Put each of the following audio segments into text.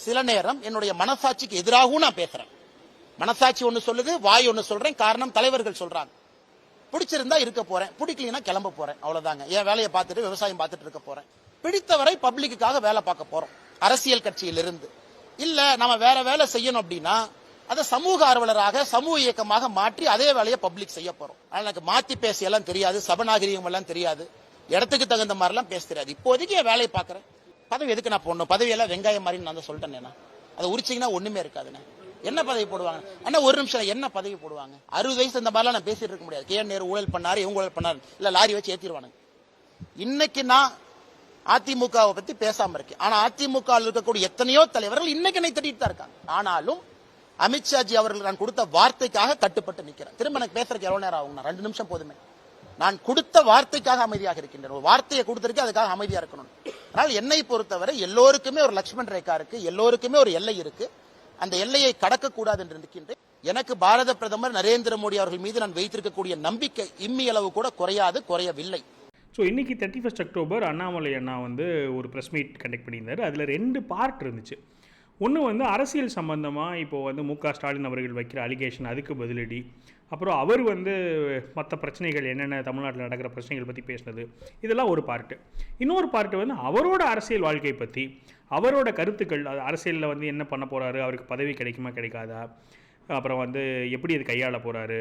சில நேரம் என்னுடைய மனசாட்சிக்கு எதிராகவும் நான் பேசுறேன். மனசாட்சி ஒன்னு சொல்லுது, வாய் ஒன்னு சொல்றேன். காரணம் தலைவர்கள் சொல்றாங்க. பிடிச்சிருந்தா இருக்க போறேன், பிடிக்கலனா கிளம்ப போறேன், அவ்வளவுதாங்க. என் வேலையை பார்த்துட்டு விவசாயம் பார்த்துட்டு இருக்க போறேன். பிடித்தவரை பப்ளிக்குக்காக வேலை பார்க்க போறோம். அரசியல் கட்சியில் இருந்து இல்ல நம்ம வேற வேலை செய்யணும் அப்படின்னா அதை சமூக ஆர்வலராக சமூக இயக்கமாக மாற்றி அதே வேலையை பப்ளிக் செய்ய போறோம். எனக்கு மாத்தி பேச எல்லாம் தெரியாது, சபநாகரிகம் எல்லாம் தெரியாது, இடத்துக்கு தகுந்த மாதிரி எல்லாம் பேச தெரியாது. இப்போதைக்கு என் வேலையை பாக்குறேன். பதவி எதுக்கு நான் போடணும்? பதவி எல்லாம் வெங்காயம் மாதிரி நான் சொல்லிட்டேன். அதை உரிச்சிங்கன்னா ஒண்ணுமே இருக்காதுண்ணே. என்ன பதவி போடுவாங்க அண்ணா? ஒரு நிமிஷம், என்ன பதவி போடுவாங்க? 60 வயசு இந்த மாதிரிலாம் நான் பேசிட்டு இருக்க முடியாது. கே நேரு ஊழல் பண்ணாரு, இவங்க ஊழல் பண்ணாரு, இல்ல லாரி வச்சு ஏத்திடுவானுங்க. இன்னைக்கு நான் அதிமுகவை பத்தி பேசாம இருக்கேன். ஆனா அதிமுக இருக்கக்கூடிய எத்தனையோ தலைவர்கள் இன்னைக்கு என்னை திட்டிட்டு தான் இருக்காங்க. ஆனாலும் அமித்ஷாஜி அவர்கள் நான் கொடுத்த வார்த்தைக்காக கட்டுப்பட்டு நிக்கிறேன். திரும்ப எனக்கு பேசுறதுக்கு எவ்வளவு நேரம் ஆகும்? 2 நிமிஷம் போதுமே. நான் கொடுத்த வார்த்தைக்காக அமைதியாக இருக்கின்றேன். ஒரு வார்த்தையை கொடுத்திருக்கேன், அதுக்காக அமைதியா இருக்கணும். ஆனால் என்னை பொறுத்தவரை எல்லோருக்குமே ஒரு லட்சுமண் ரேகா இருக்கு, எல்லோருக்குமே ஒரு எல்லை இருக்கு. அந்த எல்லையை கடக்க கூடாது என்று நிற்கின்றேன். எனக்கு பாரத பிரதமர் நரேந்திர மோடி அவர்கள் மீது நான் வைத்திருக்கக்கூடிய நம்பிக்கை இம்மி அளவு கூட குறையாது, குறையவில்லை. ஸோ இன்றைக்கி 31 அக்டோபர் அண்ணாமலை அண்ணா ஒரு ப்ரெஸ் மீட் கண்டக்ட் பண்ணியிருந்தார். அதில் 2 பார்ட் இருந்துச்சு. ஒன்று அரசியல் சம்பந்தமாக இப்போது மு க ஸ்டாலின் அவர்கள் வைக்கிற அலிகேஷன், அதுக்கு பதிலடி. அப்புறம் அவர் மற்ற பிரச்சனைகள் என்னென்ன தமிழ்நாட்டில் நடக்கிற பிரச்சனைகள் பற்றி பேசினது, இதெல்லாம் ஒரு பார்ட்டு. இன்னொரு பார்ட்டு அவரோட அரசியல் வாழ்க்கை பற்றி, அவரோட கருத்துக்கள், அரசியலில் என்ன பண்ண போகிறாரு, அவருக்கு பதவி கிடைக்குமா கிடைக்காதா, அப்புறம் எப்படி அது கையாள போகிறாரு,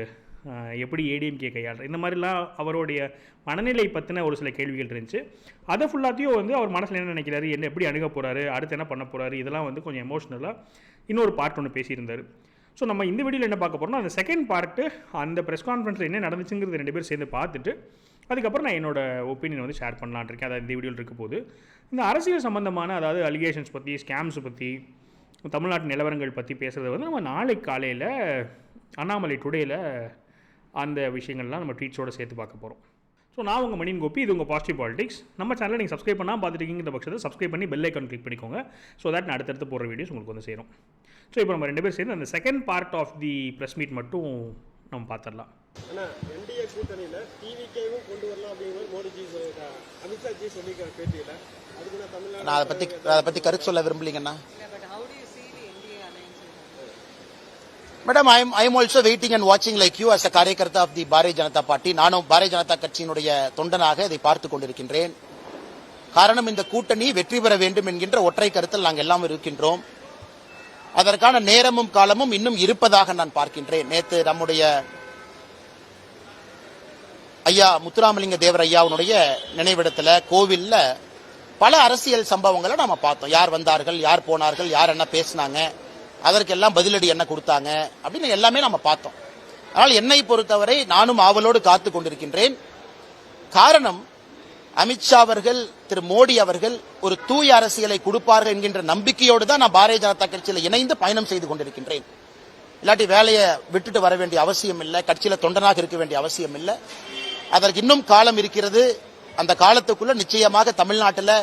எப்படி ஏடிஎம்கே கையாளுற, இந்த மாதிரிலாம் அவருடைய மனநிலை பற்றின ஒரு சில கேள்விகள் இருந்துச்சு. அதை ஃபுல்லாத்தையும் அவர் மனசில் என்ன நினைக்கிறாரு, என்ன எப்படி அணுக போகிறாரு, அடுத்து என்ன பண்ண போகிறாரு, இதெல்லாம் கொஞ்சம் எமோஷ்னலாக இன்னொரு பார்ட் ஒன்று பேசியிருந்தார். ஸோ நம்ம இந்த வீடியோவில் என்ன பார்க்க போகிறோம்னா, அந்த செகண்ட் பார்ட்டு அந்த ப்ரெஸ் கான்ஃபரன்ஸில் என்ன நடந்துச்சுங்கிறது 2 பேர் சேர்ந்து பார்த்துட்டு அதுக்கப்புறம் நான் என்னோட ஒப்பீனியன் ஷேர் பண்ணலான் இருக்கேன். அதாவது இந்த வீடியோவில் இருக்க போது இந்த அரசியல் சம்பந்தமான, அதாவது அலிகேஷன்ஸ் பற்றி, ஸ்கேம்ஸ் பற்றி, தமிழ்நாட்டு நிலவரங்கள் பற்றி பேசுகிறத நம்ம நாளைக்கு காலையில் அண்ணாமலை டுடேயில் அந்த விஷயங்கள்லாம் நம்ம ட்வீட்ஸோடு சேர்த்து பார்க்க போகிறோம். ஸோ நான் உங்கள் மணியன் கோபி, இது உங்கள் பாசிட்டிவ் பாலிடிக்ஸ். நம்ம சேனலை நீங்கள் சப்ஸ்கிரைப் பண்ணால் பார்த்துருக்கீங்கிற பட்சத்தில் சப்ஸ்கிரைப் பண்ணி பெல் ஐக்கான் கிளிக் பண்ணிக்கோங்க. ஸோ தட் நான் அடுத்தடுத்து போகிற வீடியோஸ் உங்களுக்கு சேரும். ஸோ இப்போ நம்ம 2 பேர் சேர்ந்து அந்த second part of the press meet மட்டும் நம்ம பார்த்துடலாம். ஆனால் என்டிஏ கூட்டணியில் டிவிகேவும் கொண்டு வரலாம் அப்படிங்கிற மோடிஜி அமித்ஷாஜி சொல்லிக்கிற பேட்டியில் அதுக்கு நான் தமிழ்நாடு நான் அதை பற்றி கருத்து சொல்ல விரும்பலீங்கண்ணா. Madam, I am also waiting and watching like you as a Karyakarta of the Bharatiya Janata Party. நானும் பாரதிய ஜனதா கட்சியினுடைய தொண்டனாக இதை பார்த்து கொண்டிருக்கின்றேன். காரணம், இந்த கூட்டணி வெற்றி பெற வேண்டும் என்கின்ற ஒற்றை கருத்தில் நாங்கள் எல்லாம் இருக்கின்றோம். அதற்கான நேரமும் காலமும் இன்னும் இருப்பதாக நான் பார்க்கின்றேன். நேற்று நம்முடைய ஐயா முத்துராமலிங்க தேவர் ஐயாவுடைய நினைவிடத்துல, கோவில்ல பல அரசியல் சம்பவங்களை நாம பார்த்தோம். யார் வந்தார்கள், யார் போனார்கள், யார் என்ன பேசினாங்க, அதற்கெல்லாம் பதிலடி என்ன கொடுத்தாங்க அப்படின்னு எல்லாமே நம்ம பார்த்தோம். அதனால் என்னை பொறுத்தவரை நானும் ஆவலோடு காத்து கொண்டிருக்கின்றேன். காரணம், அமித்ஷா அவர்கள், திரு மோடி அவர்கள் ஒரு தூய அரசியலை கொடுப்பார்கள் என்கின்ற நம்பிக்கையோடு தான் நான் பாரதிய ஜனதா கட்சியில் இணைந்து பயணம் செய்து கொண்டிருக்கின்றேன். இல்லாட்டி வேலையை விட்டுட்டு வர வேண்டிய அவசியம் இல்லை, கட்சியில தொண்டனாக இருக்க வேண்டிய அவசியம் இல்லை. அதற்கு இன்னும் காலம் இருக்கிறது. அந்த காலத்துக்குள்ள நிச்சயமாக தமிழ்நாட்டில்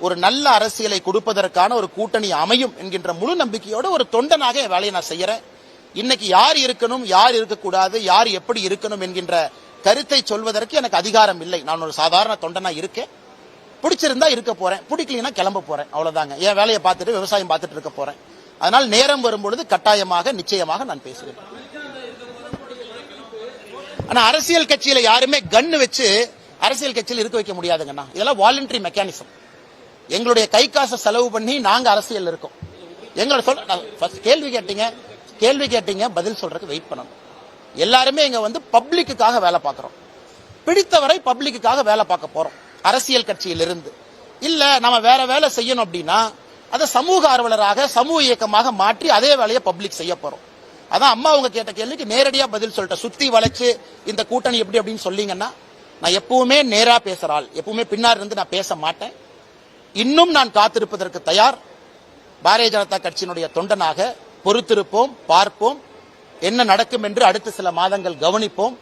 ஒரு நல்ல அரசியலை கொடுப்பதற்கான ஒரு கூட்டணி அமையும் என்கின்ற முழு நம்பிக்கையோடு ஒரு தொண்டனாக என் வேலையை நான் செய்யறேன். இன்னைக்கு யார் இருக்கணும், யார் இருக்கக்கூடாது, யார் எப்படி இருக்கணும் என்கின்ற கருத்தை சொல்வதற்கு எனக்கு அதிகாரம் இல்லை. நான் ஒரு சாதாரண தொண்டனா இருக்கேன். பிடிச்சிருந்தா இருக்க போறேன், பிடிக்கலனா கிளம்ப போறேன், அவ்வளவுதாங்க. என் வேலையை பார்த்துட்டு விவசாயம் பார்த்துட்டு இருக்க போறேன். அதனால் நேரம் வரும்பொழுது கட்டாயமாக நிச்சயமாக நான் பேசுவேன். ஆனா அரசியல் கட்சியில யாருமே கன்னு வச்சு அரசியல் கட்சியில் இருக்க வைக்க முடியாதுங்கண்ணா. இதெல்லாம் வாலண்டரி மெக்கானிசம். எங்களுடைய கை காசை செலவு பண்ணி நாங்க அரசியல் இருக்கோம். எங்களோட கேள்வி கேட்டீங்க, பதில் சொல்றதுக்கு வெயிட் பண்ணணும். எல்லாருமே இங்க பப்ளிக்குக்காக வேலை பார்க்கிறோம். பிடித்தவரை பப்ளிக்குக்காக வேலை பார்க்க போறோம். அரசியல் கட்சியில் இருந்து இல்ல நம்ம வேற வேலை செய்யணும் அப்படின்னா அதை சமூக ஆர்வலராக சமூக இயக்கமாக மாற்றி அதே வேலையை பப்ளிக் செய்ய போறோம். அதான் அம்மா அவங்க கேட்ட கேள்விக்கு நேரடியா பதில் சொல்லிட்டேன். சுத்தி வளைச்சு இந்த கூட்டணி எப்படி அப்படின்னு சொல்லிங்கன்னா, நான் எப்பவுமே நேரா பேசுறாள், எப்பவுமே பின்னாடி இருந்து நான் பேச மாட்டேன். இன்னும் நான் காத்திருப்பதற்கு தயார். பாரதிய ஜனதா கட்சியினுடைய தொண்டனாக பொறுத்திருப்போம், பார்ப்போம், என்ன நடக்கும் என்று அடுத்த சில மாதங்கள் கவனிப்போம்.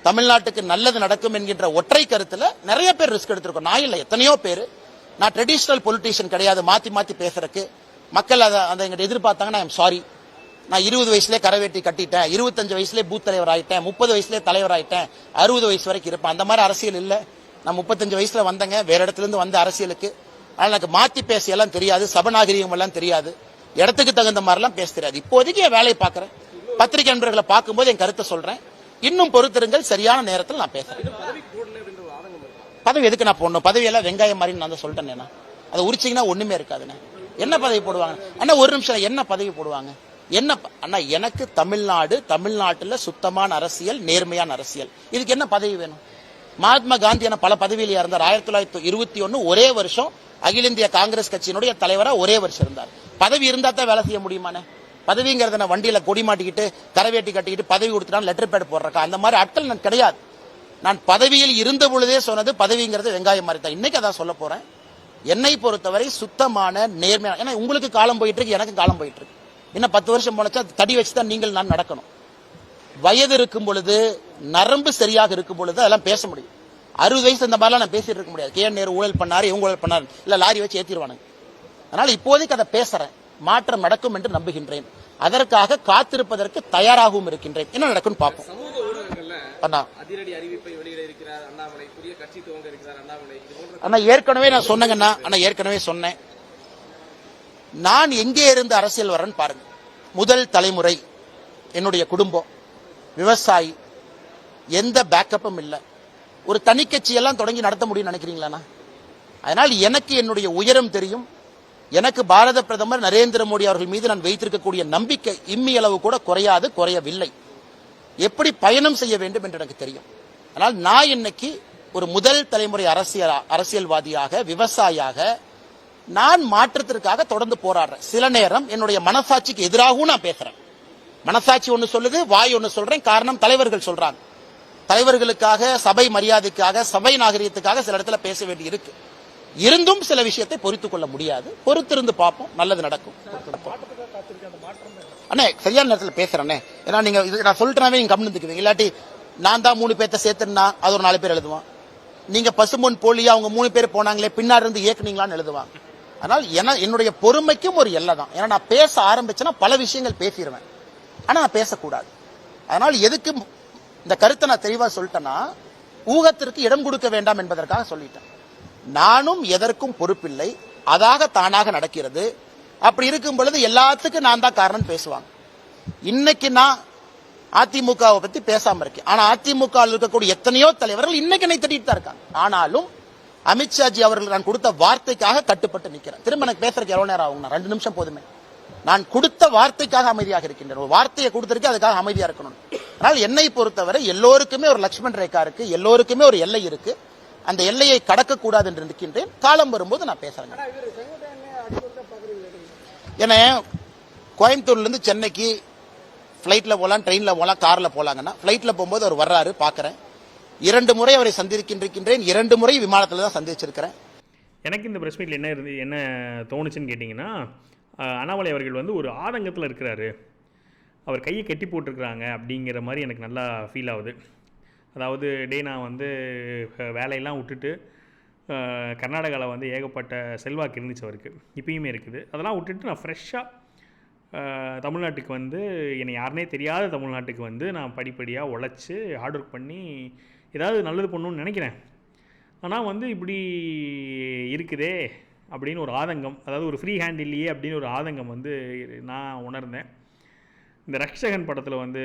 தமிழ்நாட்டுக்கு நல்லது நடக்கும் என்கின்ற ஒற்றை கருத்துல நிறைய பேர் ரிஸ்க் எடுத்திருக்கோம். நான் இல்ல, எத்தனையோ பேர். நான் ட்ரெடிஷனல் பொலிட்டீஷியன் கிடையாது. மாத்தி மாத்தி பேசுறதுக்கு மக்கள் அதை எங்கிட்ட எதிர்பார்த்தாங்கன்னா ஐ எம் சாரி. நான் 20 வயசுலேயே கரவேட்டி கட்டிட்டேன், 25 வயசுலேயே பூத் தலைவர் ஆயிட்டேன், 30 வயசுலேயே தலைவர் ஆயிட்டேன், 60 வயசு வரைக்கும் இருப்பேன். அந்த மாதிரி அரசியல் இல்ல. நான் 35 வயசுல வந்தேங்க, வேற இடத்துல இருந்து வந்த அரசியலுக்கு. அதனால எனக்கு மாத்தி பேச எல்லாம் தெரியாது, சபநாகரிகம் எல்லாம் தெரியாது, இடத்துக்கு தகுந்த மாதிரிலாம் பேச தெரியாது. இப்போதைக்கு என் வேலையை பார்க்கறேன். பத்திரிகை நண்பர்களை பார்க்கும்போது என் கருத்தை சொல்றேன். இன்னும் பொறுத்திருங்கள், சரியான நேரத்தில் நான் பேசுறேன். பதவி எதுக்கு நான் போடணும்? பதவியெல்லாம் வெங்காயம் மாதிரி நான் தான் சொல்லிட்டேன். அதை உரிச்சிங்கன்னா ஒண்ணுமே இருக்காதுண்ணே. என்ன பதவி போடுவாங்க அண்ணா? ஒரு நிமிஷம், என்ன பதவி போடுவாங்க? என்ன அண்ணா, எனக்கு தமிழ்நாட்டுல சுத்தமான அரசியல், நேர்மையான அரசியல், இதுக்கு என்ன பதவி வேணும்? மகாத்மா காந்தி என பல பதவியில இருந்தார். 1921 ஒரே வருஷம் அகில இந்திய காங்கிரஸ் கட்சியினுடைய தலைவரா ஒரே வருஷம் இருந்தார். பதவி இருந்தா தான் வேலை செய்ய முடியுமானே? பதவிங்கிறத வண்டியில கொடி மாட்டிக்கிட்டு கரவேட்டி கட்டிக்கிட்டு பதவி கொடுத்துட்டான் லெட்டர் பேட் போடுறக்கா? அந்த மாதிரி ஆட்கள் நான் கிடையாது. நான் பதவியில் இருந்த பொழுதே சொன்னது பதவிங்கிறது வெங்காயம் மாதிரி தான். இன்னைக்கு அதான் சொல்ல போறேன். என்னை பொறுத்தவரை சுத்தமான நேர்மையான, ஏன்னா உங்களுக்கு காலம் போயிட்டு இருக்கு, எனக்கு காலம் போயிட்டு இருக்கு. இன்னும் 10 வருஷம் போனச்சா தடி வச்சுதான் நீங்கள் நான் நடக்கணும். வயது இருக்கும் பொழுது, நரம்பு சரியாக இருக்கும் பொழுது அதெல்லாம் பேச முடியும். 60 வயசு இந்த மாதிரிலாம் நான் பேசிட்டு இருக்க முடியாது. நேரு ஊழல் பண்ணாரு, இவங்க ஊழல் பண்ணாரு, இல்ல லாரி வச்சு ஏத்திடுவானுங்க. அதனால இப்போதைக்கு அதை பேசுறேன். மாற்றம் நடக்கும் என்று நம்புகின்றேன். அதற்காக காத்திருப்பதற்கு தயாராகவும் இருக்கின்றேன். என்ன நடக்கும் பார்ப்போம். அதிரடி அறிவிப்பை வெளியிட இருக்கிறார் அண்ணாமலை. புதிய கட்சி துவங்க இருக்கிறார் அண்ணாமலை. அண்ணா ஏற்கனவே நான் சொன்னேங்கண்ணா. அண்ணா ஏற்கனவே சொன்னேன். நான் எங்கே இருந்து அரசியல் வரேன்னு பாருங்க. முதல் தலைமுறை, என்னுடைய குடும்பம் விவசாயி, எந்த பேக்கப்பும் இல்லை. ஒரு தனி கட்சியெல்லாம் தொடங்கி நடத்த முடியும்னு நினைக்கிறீங்களா? அதனால் எனக்கு என்னுடைய உயரம் தெரியும். எனக்கு பாரத பிரதமர் நரேந்திர மோடி அவர்கள் மீது நான் வைத்திருக்கக்கூடிய நம்பிக்கை இம்மி அளவு கூட குறையாது, குறையவில்லை. எப்படி பயணம் செய்ய வேண்டும் என்று எனக்கு தெரியும். ஆனால் நான் இன்னைக்கு ஒரு முதல் தலைமுறை அரசியல்வாதியாக, விவசாயியாக நான் மாற்றத்திற்காக தொடர்ந்து போராடுறேன். சில நேரம் என்னுடைய மனசாட்சிக்கு எதிராகவும் நான் பேசுறேன். மனசாட்சி ஒன்னு சொல்லுது, வாய் ஒன்னு சொல்றேன். காரணம் தலைவர்கள் சொல்றாங்க. தலைவர்களுக்காக, சபை மரியாதைக்காக, சபை நாகரிகத்துக்காக சில இடத்துல பேச வேண்டி இருக்கு. இருந்தும் சில விஷயத்தை பொறுத்துக் கொள்ள முடியாது. பொறுத்திருந்து பார்ப்போம், நல்லது நடக்கும். அண்ணே சரியான நேரத்தில் பேசுறேன்னே. ஏன்னா நீங்க நான் சொல்லிட்டேனாவே நீங்க கவனித்துக்குவீங்க. இல்லாட்டி நான் தான் 3 பேர்த்த சேர்த்துனா அது ஒரு 4 பேர் எழுதுவான். நீங்க பசும்பொன் போலியா அவங்க 3 பேர் போனாங்களே பின்னாடி இருந்து இயக்குனீங்களான்னு எழுதுவாங்க. அதனால் என்னுடைய பொறுமைக்கும் ஒரு எல்லை தான். ஏன்னா நான் பேச ஆரம்பிச்சேன்னா பல விஷயங்கள் பேசிடுவேன். ஆனா நான் பேசக்கூடாது. அதனால் எதுக்கு இந்த கருத்தை நான் தெளிவா சொல்லிட்டேன்னா, ஊகத்திற்கு இடம் கொடுக்க வேண்டாம் என்பதற்காக சொல்லிட்டேன். நானும் எதற்கும் பொறுப்பில்லை, அதாக தானாக நடக்கிறது. அப்படி இருக்கும் பொழுது எல்லாத்துக்கும் நான் தான் காரணம் பேசுவாங்க. இன்னைக்கு நான் அதிமுகவை பத்தி பேசாம இருக்கேன். ஆனா அதிமுக இருக்கக்கூடிய எத்தனையோ தலைவர்கள் இன்னைக்கு என்னை திட்டிட்டு தான் இருக்காங்க. ஆனாலும் அமித்ஷாஜி அவர்கள் நான் கொடுத்த வார்த்தைக்காக கட்டுப்பட்டு நிக்கிறேன். திரும்ப எனக்கு பேசுறதுக்கு எவ்வளவு நேரம் ஆகும்? 2 நிமிஷம் போதுமே. நான் கொடுத்த வார்த்தைக்காக அமைதியாக இருக்கின்றேன். ஒரு வார்த்தையை கொடுத்திருக்கேன், அதுக்காக அமைதியா இருக்கணும். ஆனால் என்னை பொறுத்தவரை எல்லோருக்குமே ஒரு லட்சுமண் ரேகா இருக்கு, எல்லோருக்குமே ஒரு எல்லை இருக்கு. அந்த எல்லையை கடக்க கூடாது என்று நிற்கின்றேன். காலம் வரும்போது நான் பேசுறேன். ஏன்னா கோயம்புத்தூர்ல இருந்து சென்னைக்கு பிளைட்ல போலாம், ட்ரெயின்ல போலாம், கார்ல போலாங்கன்னா பிளைட்ல போகும்போது அவர் வர்றாரு, பாக்குறேன். 2 முறை அவரை சந்திக்கின்றேன். 2 முறை விமானத்துல தான் சந்திச்சிருக்கிறேன். எனக்கு இந்த பிரஸ் மீட்ல என்ன தோணுச்சுன்னு கேட்டிங்கன்னா, அண்ணாமலை அவர்கள் வந்து ஒரு ஆதங்கத்தில் இருக்கிறாரு. அவர் கையை கட்டி போட்டிருக்கிறாங்க அப்படிங்கிற மாதிரி எனக்கு நல்லா ஃபீல் ஆகுது. அதாவது நான் வந்து வேலையெல்லாம் விட்டுட்டு கர்நாடகாவில் வந்து ஏகப்பட்ட செல்வாக்கு இருந்துச்சு அவருக்கு, இப்பயுமே இருக்குது. அதெல்லாம் விட்டுட்டு நான் ஃப்ரெஷ்ஷாக தமிழ்நாட்டுக்கு வந்து என்னை யாருனே தெரியாத தமிழ்நாட்டுக்கு வந்து நான் படிப்படியாக உழைச்சி ஹார்ட் ஒர்க் பண்ணி ஏதாவது நல்லது பண்ணணும்னு நினைக்கிறேன். ஆனால் வந்து இப்படி இருக்குதே அப்படின்னு ஒரு ஆதங்கம், அதாவது ஒரு ஃப்ரீ ஹேண்ட் இல்லையே அப்படின்னு ஒரு ஆதங்கம் வந்து நான் உணர்ந்தேன். இந்த ரக்ஷகன் படத்தில் வந்து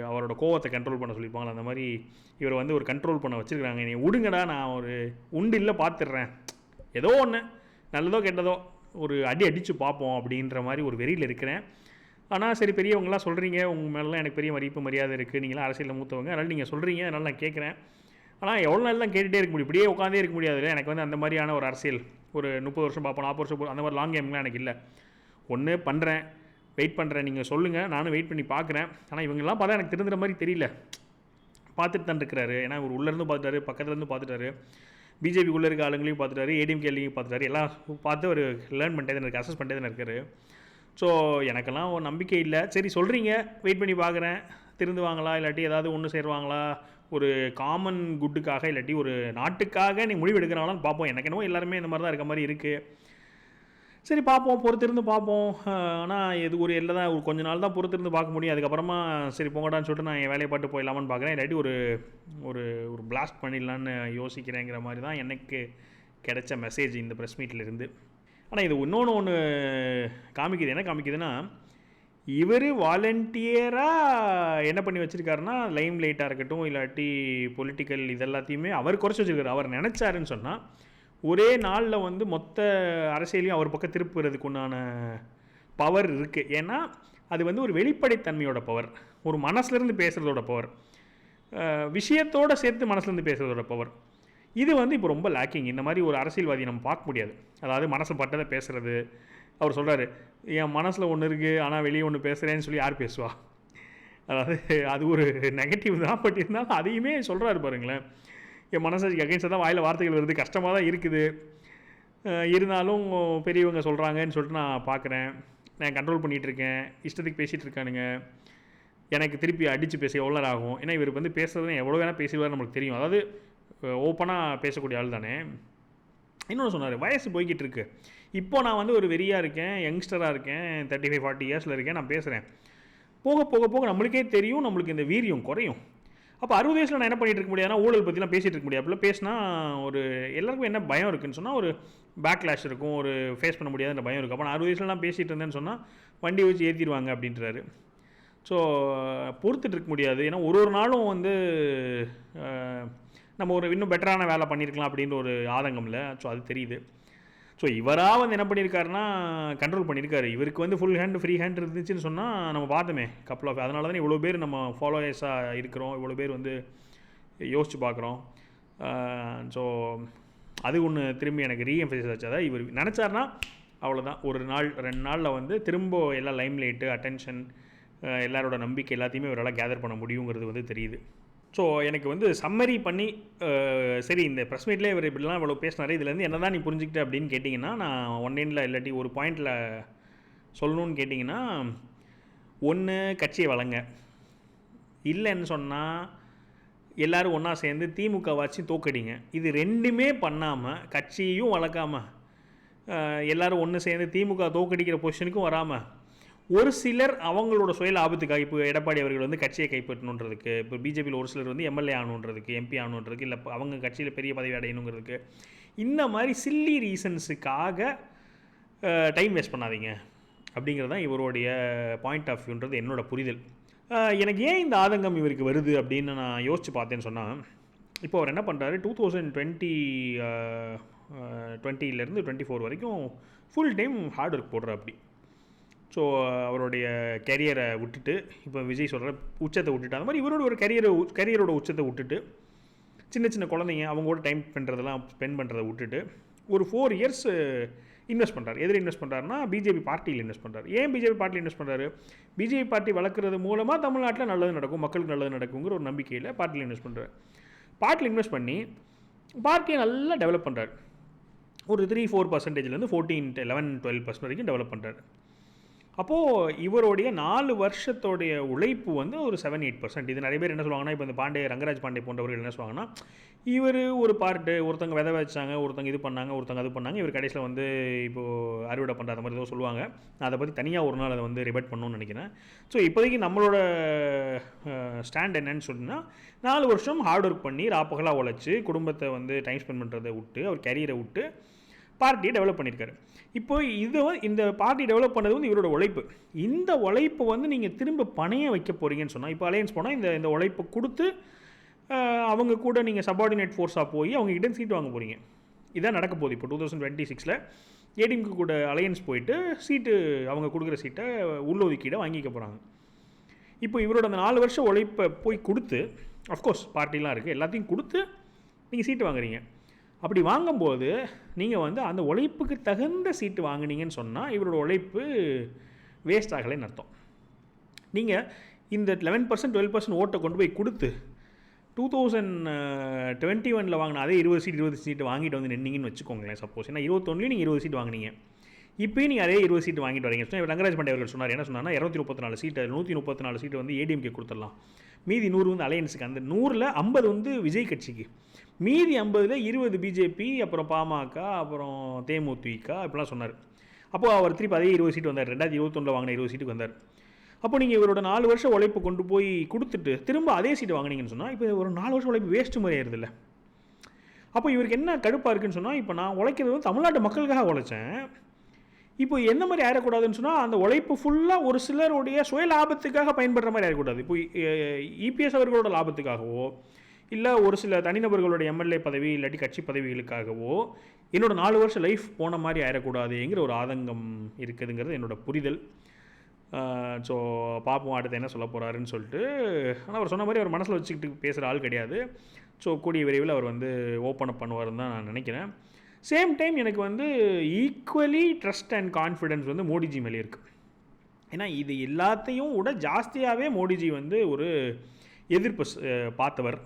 அவரோட கோவத்தை கண்ட்ரோல் பண்ண சொல்லியிருப்பாங்களா, அந்த மாதிரி இவர் வந்து ஒரு கண்ட்ரோல் பண்ண வச்சுருக்காங்க. நீ விடுங்கடா, நான் ஒரு உண்டு இல்லை பார்த்துடுறேன், ஏதோ ஒன்று நல்லதோ கெட்டதோ ஒரு அடித்து பார்ப்போம் அப்படின்ற மாதிரி ஒரு வெறியில் இருக்கிறேன். ஆனால் சரி, பெரியவங்களாம் சொல்கிறீங்க, உங்கள் மேலாம் எனக்கு பெரிய மதிப்பு மரியாதை இருக்குது, நீங்களாம் அரசியலில் மூத்தவங்க, அதனால் நீங்கள் சொல்கிறீங்க, அதனால் நான் கேட்குறேன். ஆனால் எவ்வளோ நாள் தான் கேட்டுகிட்டே இருக்க முடியும், இப்படியே உட்காந்தே இருக்க முடியாது இல்லை. எனக்கு வந்து அந்த மாதிரியான ஒரு அரசியல் ஒரு 30 வருஷம் பார்ப்போம், 40 வருஷம் அந்த மாதிரி லாங் கேம்லாம் எனக்கு இல்லை. ஒன்று பண்ணுறேன், வெயிட் பண்ணுறேன், நீங்கள் சொல்லுங்கள், நானும் வெயிட் பண்ணி பார்க்குறேன். ஆனால் இவங்கெல்லாம் பார்த்தா எனக்கு திருந்துற மாதிரி தெரியல. பார்த்துட்டு தான் இருக்கிறாரு. ஏன்னா இவர் உள்ளேருந்து பார்த்துட்டாரு, பக்கத்துலேருந்து பார்த்துட்டாரு, பிஜேபிக்குள்ளே இருக்க ஆளுங்களையும் பார்த்துட்டாரு, ஏடிஎம்கேலையும் பார்த்துட்டாரு, எல்லாம் பார்த்து ஒரு லேர்ன் பண்ணிட்டே தான் இருக்குது, அசஸ் பண்ணிட்டே தான் இருக்காரு. ஸோ எனக்கெல்லாம் ஒரு நம்பிக்கை இல்லை. சரி சொல்கிறீங்க, வெயிட் பண்ணி பார்க்குறேன், திருந்துவாங்களா இல்லாட்டி ஏதாவது ஒன்று சேருவாங்களா, ஒரு காமன் குட்டுக்காக இல்லாட்டி ஒரு நாட்டுக்காக நீ முடிவு எடுக்கிறாங்களான்னு பார்ப்போம். எனக்கு என்னவோ எல்லாருமே இந்த மாதிரி தான் இருக்க மாதிரி இருக்குது. சரி பார்ப்போம், பொறுத்திருந்து பார்ப்போம். ஆனால் இது ஒரு எல்லை தான், ஒரு கொஞ்ச நாள் தான் பொறுத்திருந்து பார்க்க முடியும். அதுக்கப்புறமா சரி போங்கடான்னு சொல்லிட்டு நான் என் வேலையை பாட்டு போயிடலாமான்னு பார்க்குறேன். இல்லாட்டி ஒரு ஒரு ஒரு பிளாஸ்ட் பண்ணிடலான்னு யோசிக்கிறேங்கிற மாதிரி தான் எனக்கு கிடைச்ச மெசேஜ் இந்த ப்ரெஸ் மீட்டில் இருந்து. ஆனால் இது ஒன்று காமிக்குது. என்ன காமிக்குதுன்னா, இவர் வாலண்டியராக என்ன பண்ணி வச்சுருக்காருன்னா, லைம் லைட்டாக இருக்கட்டும் இல்லாட்டி பொலிட்டிக்கல் இது எல்லாத்தையுமே அவர் குறைச்சி வச்சுருக்காரு. அவர் நினச்சாருன்னு சொன்னால் ஒரே நாளில் வந்து மொத்த அரசியலையும் அவர் பக்கம் திருப்புறதுக்கு உண்டான பவர் இருக்குது. ஏன்னா அது வந்து ஒரு வெளிப்படைத்தன்மையோட பவர், ஒரு மனசுலேருந்து பேசுகிறதோட பவர், விஷயத்தோடு சேர்த்து மனசுலேருந்து பேசுகிறதோட பவர். இது வந்து இப்போ ரொம்ப லேக்கிங். இந்த மாதிரி ஒரு அரசியல்வாதி நம்ம பார்க்க முடியாது. அதாவது மனசு பட்டதை பேசுகிறது. அவர் சொல்கிறாரு, என் மனசில் ஒன்று இருக்குது ஆனால் வெளியே ஒன்று பேசுகிறேன்னு சொல்லி யார் பேசுவா? அதாவது அது ஒரு நெகட்டிவ் தான். பட் இருந்தாலும் அதையுமே சொல்கிறாரு பாருங்களேன். என் மனசாட்சிக்கு அகைன்ஸ்டாக தான் வாயில் வார்த்தைகள் வருது, கஷ்டமாக தான் இருக்குது, இருந்தாலும் பெரியவங்க சொல்கிறாங்கன்னு சொல்லிட்டு நான் பார்க்குறேன், நான் கண்ட்ரோல் பண்ணிகிட்ருக்கேன், இஷ்டத்துக்கு பேசிகிட்டு இருக்கானுங்க, எனக்கு திருப்பி அடித்து பேச எவ்வளோ நேரம் ஆகும்? ஏன்னா இவர் வந்து பேசுகிறது எவ்வளோ வேணால் பேசிடுவார் நம்மளுக்கு தெரியும். அதாவது ஓப்பனாக பேசக்கூடிய ஆள் தானே. இன்னொன்று சொன்னார், வயசு போய்கிட்டு இருக்கு, இப்போ நான் வந்து ஒரு வெறியாக இருக்கேன், யங்ஸ்டராக இருக்கேன், 35-40 இயர்ஸில் இருக்கேன், நான் பேசுகிறேன், போக போக போக நம்மளுக்கே தெரியும் நம்மளுக்கு இந்த வீரியம் குறையும். அப்போ 60 வயசில் நான் என்ன பண்ணிகிட்டு இருக்க முடியாதுன்னா ஊழல் பற்றிலாம் பேசிகிட்டு இருக்க முடியாது. அப்படிலாம் பேசினா ஒரு எல்லாருக்கும் என்ன பயம் இருக்குன்னு சொன்னால் ஒரு பேக்லாஷ் இருக்கும், ஒரு ஃபேஸ் பண்ண முடியாதுன்ற பயம் இருக்கும். அப்போ நான் 60 வயசுலலாம் பேசிகிட்டு இருந்தேன்னு சொன்னால் வண்டி வச்சு ஏற்றிடுவாங்க அப்படின்றாரு. ஸோ பொறுத்துட்டு இருக்க முடியாது. ஏன்னா ஒரு நாளும் வந்து நம்ம ஒரு இன்னும் பெட்டரான வேலை பண்ணியிருக்கலாம் அப்படின்ற ஒரு ஆதங்கம் இல்லை. ஸோ அது தெரியுது. ஸோ இவராக வந்து என்ன பண்ணியிருக்காருன்னா கண்ட்ரோல் பண்ணியிருக்காரு. இவருக்கு வந்து ஃபுல் ஹேண்ட் ஃப்ரீ ஹேண்ட் இருந்துச்சுன்னு சொன்னால் நம்ம பார்த்தோமே கப்பல் ஆஃப். அதனால தானே இவ்வளோ பேர் நம்ம ஃபாலோவர்ஸாக இருக்கிறோம், இவ்வளோ பேர் வந்து யோசித்து பார்க்குறோம். ஸோ அது ஒன்று திரும்பி எனக்கு ரீஎம்பசைஸ் ஆச்சு. அதாவது இவர் நினச்சார்னா அவ்வளோதான், ஒரு நாள் 2 நாளில் வந்து திரும்ப எல்லா லைம் லைட்டு அட்டென்ஷன் எல்லாரோட நம்பிக்கை எல்லாத்தையுமே இவரால் கேதர் பண்ண முடியுங்கிறது வந்து தெரியுது. ஸோ எனக்கு வந்து சம்மரி பண்ணி சரி இந்த ப்ரெஸ் மீட்லேயே இவர் இப்படிலாம் இவ்வளோ பேசினார், இதுலேருந்து என்ன தான் நீ புரிஞ்சுக்கிட்ட அப்படின்னு கேட்டிங்கன்னா, நான் ஒன் எண்டில் இல்லாட்டி ஒரு பாயிண்டில் சொல்லணும்னு கேட்டிங்கன்னா, ஒன்று கட்சியை வளங்க, இல்லைன்னு சொன்னால் எல்லோரும் ஒன்றா சேர்ந்து திமுகவாச்சும் தோக்கடிங்க. இது ரெண்டுமே பண்ணாமல் கட்சியையும் வளர்க்காமல் எல்லோரும் ஒன்று சேர்ந்து திமுக தோக்கடிக்கிற பொசிஷனுக்கும் வராமல் ஒரு சிலர் அவங்களோட சுய லாபத்துக்காக, இப்போ எடப்பாடி அவர்கள் வந்து கட்சியை கைப்பற்றணுன்றதுக்கு, இப்போ பிஜேபியில் ஒரு சிலர் வந்து எம்எல்ஏ ஆகணுன்றதுக்கு, எம்பி ஆகணுன்றதுக்கு, இல்லை அவங்க கட்சியில் பெரிய பதவி அடையணுங்கிறதுக்கு, இந்த மாதிரி சில்லி ரீசன்ஸுக்காக டைம் வேஸ்ட் பண்ணாதீங்க அப்படிங்கிறது தான் இவருடைய பாயிண்ட் ஆஃப் வியூன்றது என்னோட புரிதல். எனக்கு ஏன் இந்த ஆதங்கம் இவருக்கு வருது அப்படின்னு நான் யோசித்து பார்த்தேன்னு சொன்னால், இப்போ அவர் என்ன பண்ணுறாரு, 2020 24 வரைக்கும் ஃபுல் டைம் ஹார்ட் ஒர்க் போடுற அப்படி. ஸோ அவருடைய கெரியரை விட்டுட்டு, இப்போ விஜய் சொல்கிற உச்சத்தை விட்டுட்டு, அந்த மாதிரி இவரோட ஒரு கெரியரோட உச்சத்தை விட்டுட்டு, சின்ன சின்ன குழந்தைங்க அவங்களோட டைம் ஸ்பெண்ட் பண்ணுறதை விட்டுட்டு ஒரு 4 இயர்ஸ் இன்வெஸ்ட் பண்ணுறாரு. எதில் இன்வெஸ்ட் பண்ணுறாருன்னா பிஜேபி பார்ட்டியில் இன்வெஸ்ட் பண்ணுறாரு. ஏன் பிஜேபி பார்ட்டியில் இன்வெஸ்ட் பண்ணுறாரு? பிஜேபி பார்ட்டி வளர்க்குறது மூலமாக தமிழ்நாட்டில் நல்லது நடக்கும், மக்களுக்கு நல்லது நடக்குங்கிற ஒரு நம்பிக்கையில் பார்ட்டியில் இன்வெஸ்ட் பண்ணுறாரு. பார்ட்டியில் இன்வெஸ்ட் பண்ணி பார்ட்டியை நல்லா டெவலப் பண்ணுறாரு. ஒரு 3-4% 14-11-12% வரைக்கும் டெவலப் பண்ணுறாரு. அப்போது இவருடைய 4 வருஷத்தோடைய உழைப்பு வந்து ஒரு 7-8%. இது நிறைய பேர் என்ன சொல்லுவாங்கன்னா, இப்போ இந்த ரங்கராஜ் பாண்டே போன்றவர்கள் என்ன சொல்லுவாங்கன்னா, இவர் ஒரு பார்ட்டு, ஒருத்தங்க விதை வச்சாங்க, ஒருத்தங்க இது பண்ணாங்க, ஒருத்தங்க அது பண்ணாங்க, இவர் கடைசியில் வந்து இப்போது அறுவடை பண்ணுற மாதிரி ஏதோ சொல்லுவாங்க. நான் அதை பற்றி தனியாக ஒரு நாள் அதை வந்து ரிபேட் பண்ணணும்னு நினைக்கிறேன். ஸோ இப்போதைக்கு நம்மளோட ஸ்டாண்ட் என்னன்னு சொன்னால், 4 வருஷம் ஹார்ட் ஒர்க் பண்ணி ராப்பகலாக உழைச்சி குடும்பத்தை வந்து டைம் ஸ்பெண்ட் பண்ணுறதை விட்டு, அவர் கரியரை விட்டு பார்ட்டியை டெவலப் பண்ணியிருக்காரு. இப்போ இந்த பார்ட்டி டெவலப் பண்ணது வந்து இவரோட உழைப்பு. இந்த உழைப்பை வந்து நீங்கள் திரும்ப பணைய வைக்க போகிறீங்கன்னு சொன்னால், இப்போ அலையன்ஸ் போனால் இந்த உழைப்பை கொடுத்து அவங்க கூட நீங்கள் சபார்டினேட் ஃபோர்ஸாக போய் அவங்ககிட்ட சீட் வாங்க போகிறீங்க. இதான் நடக்க போகுது. இப்போ 2026 ஏடிஎம்கே கூட அலையன்ஸ் போயிட்டு சீட்டு, அவங்க கொடுக்குற சீட்டை உள்ளொதுக்கீடை வாங்கிக்க போகிறாங்க. இப்போ இவரோட அந்த 4 வருஷம் உழைப்பை போய் கொடுத்து, அஃப்கோர்ஸ் பார்ட்டிலாம் இருக்குது, எல்லாத்தையும் கொடுத்து நீங்கள் சீட்டு வாங்குறீங்க. அப்படி வாங்கும்போது நீங்கள் வந்து அந்த உழைப்புக்கு தகுந்த சீட்டு வாங்கினீங்கன்னு சொன்னால் இவரோட உழைப்பு வேஸ்ட் ஆகலைன்னு அர்த்தம். நீங்கள் இந்த 11% 12% ஓட்டை கொண்டு போய் கொடுத்து 2021 வாங்கின அதே 20 சீட்டு வாங்கிட்டு வந்து நின்னீங்கன்னு வச்சுக்கோங்களேன். சப்போஸ் ஏன்னா 21 நீங்கள் 20 சீட்டு வாங்கினீங்க, இப்போயும் நீங்கள் அதே 20 சீட்டு வாங்கிட்டு வரீங்க. இப்போ ரங்கராஜ் பாண்டே அவர்கள் சொன்னார், என்ன சொன்னார்னா 234 சீட்டு, 134 சீட்டு வந்து ஏடிஎம்கே கொடுத்துடலாம், மீதி 100 வந்து அலையன்ஸுக்கு, அந்த 100ல் 50 வந்து விஜய் கட்சிக்கு, மீதி 50ல் 20 பிஜேபி, அப்புறம் பாமக, அப்புறம் தேமுதிக இப்படிலாம் சொன்னார். அப்போது அவர் திருப்பி அதே 20 சீட்டு வந்தார். 2021 வாங்கின 20 சீட்டுக்கு வந்தார். அப்போ நீங்கள் இவரோட 4 வருஷம் உழைப்பு கொண்டு போய் கொடுத்துட்டு திரும்ப அதே சீட்டு வாங்கினீங்கன்னு சொன்னால், இப்போ ஒரு 4 வருஷம் உழைப்பு வேஸ்ட்டு மாதிரி ஆயிருதில்ல. அப்போ இவருக்கு என்ன கடுப்பாக இருக்குன்னு சொன்னால், இப்போ நான் உழைக்கிறது வந்து தமிழ்நாட்டு மக்களுக்காக உழைச்சேன், இப்போ எந்த மாதிரி ஆயிடக்கூடாதுன்னு சொன்னால் அந்த உழைப்பு ஃபுல்லாக ஒரு சிலருடைய சுய லாபத்துக்காக பயன்படுற மாதிரி ஆயிடக்கூடாது. இப்போ இபிஎஸ் அவர்களோட லாபத்துக்காகவோ இல்லை ஒரு சில தனிநபர்களோட எம்எல்ஏ பதவி இல்லாட்டி கட்சி பதவிகளுக்காகவோ என்னோட 4 வருஷம் லைஃப் போன மாதிரி ஆயிடக்கூடாதுங்கிற ஒரு ஆதங்கம் இருக்குதுங்கிறது என்னோட புரிதல். ஸோ பார்ப்போம் அடுத்து என்ன சொல்ல போகிறாருன்னு சொல்லிட்டு. ஆனால் அவர் சொன்ன மாதிரி அவர் மனசில் வச்சுக்கிட்டு பேசுகிற ஆள் கிடையாது. ஸோ கூடிய விரைவில் அவர் வந்து ஓப்பன் அப் பண்ணுவார்னு தான் நான் நினைக்கிறேன். சேம் டைம் எனக்கு வந்து ஈக்குவலி ட்ரஸ்ட் அண்ட் கான்ஃபிடென்ஸ் வந்து மோடிஜி மேலே இருக்குது. ஏன்னா இது எல்லாத்தையும் விட ஜாஸ்தியாகவே மோடிஜி வந்து ஒரு எதிர்ப்பு பார்த்தவர்.